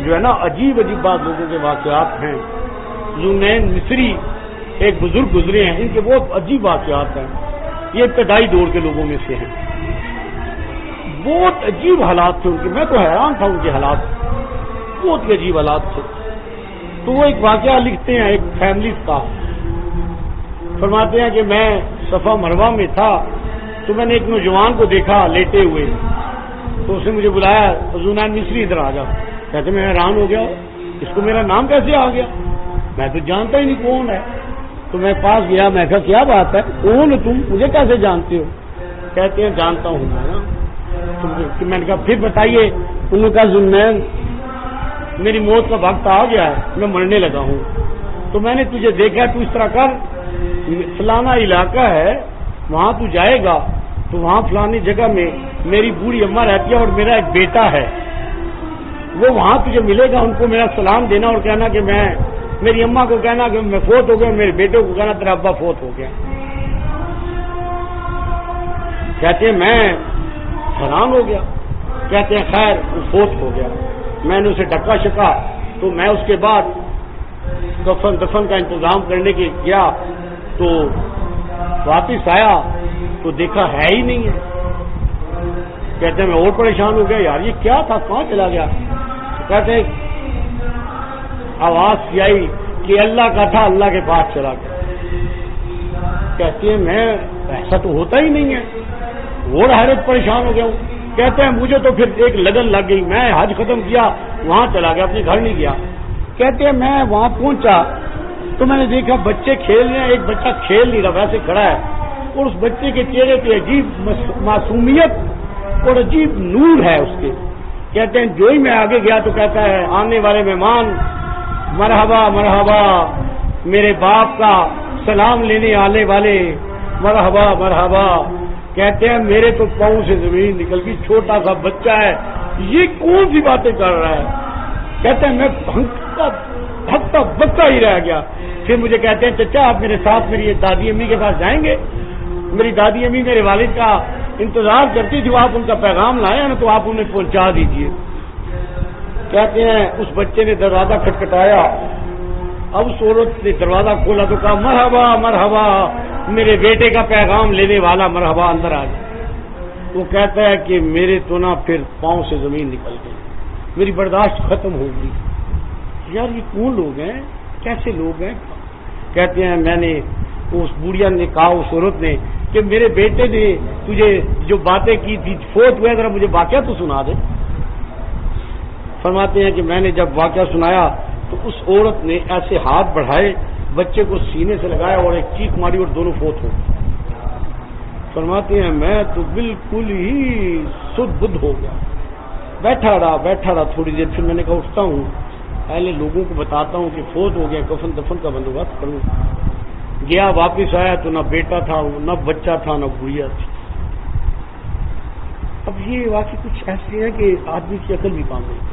جو ہے نا عجیب عجیب بات لوگوں کے واقعات ہیں. ذوالنورین مصری ایک بزرگ گزرے ہیں، ان کے بہت عجیب واقعات ہیں. یہ ابتدائی دور کے لوگوں میں سے ہیں. بہت عجیب حالات تھے ان کے، میں تو حیران تھا ان کے حالات، بہت ہی عجیب حالات تھے. تو وہ ایک واقعہ لکھتے ہیں ایک فیملی کا. فرماتے ہیں کہ میں صفا مروہ میں تھا تو میں نے ایک نوجوان کو دیکھا لیٹے ہوئے، تو اس نے مجھے بلایا، ذوالنورین مصری ادھر آ جا. کہتے میں حیران ہو گیا، اس کو میرا نام کیسے آ گیا، میں تو جانتا ہی نہیں کون ہے. تو میں پاس گیا، میں کہا کیا بات ہے، کون ہو تم، مجھے کیسے جانتے ہو؟ کہتے ہیں جانتا ہوں میں نا. میں نے کہا پھر بتائیے. انہوں نے کہا ذوالنورین میری موت کا وقت آ گیا ہے، میں مرنے لگا ہوں، تو میں نے تجھے دیکھا، تو اس طرح کر، فلانا علاقہ ہے وہاں تو جائے گا تو وہاں فلانی جگہ میں میری بوڑھی اماں رہتی ہے اور میرا ایک بیٹا ہے، وہ وہاں تجھے ملے گا، ان کو میرا سلام دینا اور کہنا کہ میں، میری اماں کو کہنا کہ میں فوت ہو گیا، میرے بیٹے کو کہنا تیرا ابا فوت ہو گیا. کہتے ہیں میں حیران ہو گیا. کہتے ہیں خیر وہ فوت ہو گیا. میں نے اسے ڈکا شکا تو میں اس کے بعد دفن کا انتظام کرنے کے گیا تو واپس آیا تو دیکھا ہے ہی نہیں ہے. کہتے ہیں میں اور پریشان ہو گیا، یار یہ کیا تھا، کہاں چلا گیا؟ تو کہتے ہیں آواز آئی کہ اللہ کا تھا، اللہ کے پاس چلا گیا. کہتے ہیں میں، ایسا تو ہوتا ہی نہیں ہے، اور حیرت پریشان ہو گیا ہوں. کہتے ہیں مجھے تو پھر ایک لگن لگ گئی، میں حج ختم کیا وہاں چلا گیا، اپنے گھر نہیں گیا. کہتے ہیں میں وہاں پہنچا تو میں نے دیکھا بچے کھیل رہے ہیں، ایک بچہ کھیل نہیں رہا، ویسے کھڑا ہے، اور اس بچے کے چہرے پہ عجیب معصومیت اور عجیب نور ہے اس کے. کہتے ہیں جو ہی میں آگے گیا تو کہتا ہے آنے والے مہمان مرحبا مرحبا، میرے باپ کا سلام لینے آنے والے مرحبا مرحبا. کہتے ہیں میرے تو پاؤں سے زمین نکل گئی، چھوٹا سا بچہ ہے، یہ کون سی باتیں کر رہا ہے. کہتے ہیں میں بھگتا بکا ہی رہ گیا. پھر مجھے کہتے ہیں چچا آپ میرے ساتھ میری دادی امی کے پاس جائیں گے؟ میری دادی امی میرے والد کا انتظار کرتی تھی، آپ ان کا پیغام لائے نا تو آپ انہیں پہنچا دیجیے. کہتے ہیں اس بچے نے دروازہ کھٹکھٹایا، اب اس عورت نے دروازہ کھولا تو کہا مرحبا مرحبا، میرے بیٹے کا پیغام لینے والا، مرحبا اندر آ جائے. وہ کہتا ہے کہ میرے تو نا پھر پاؤں سے زمین نکل گئی، میری برداشت ختم ہو گئی. یار یہ کون لوگ ہیں، کیسے لوگ ہیں؟ کہتے ہیں میں نے، اس بوڑھیا نے کہا اس عورت نے کہ میرے بیٹے نے تجھے جو باتیں کی تھی فوت ہوئے، ذرا مجھے واقعہ تو سنا دے. فرماتے ہیں کہ میں نے جب واقعہ سنایا تو اس عورت نے ایسے ہاتھ بڑھائے، بچے کو سینے سے لگایا اور ایک چیخ ماری اور دونوں فوت ہو گئے. فرماتے ہیں میں تو بالکل ہی سدھ بدھ ہو گیا، بیٹھا رہا تھوڑی دیر. پھر میں نے کہا اٹھتا ہوں، پہلے لوگوں کو بتاتا ہوں کہ فوت ہو گیا، کفن دفن کا بندوبست کروں. گیا واپس آیا تو نہ بیٹا تھا، نہ بچہ تھا، نہ گڑیا تھی. اب یہ واقعی کچھ ایسے ہے کہ آدمی کی عقل بھی کام نہیں.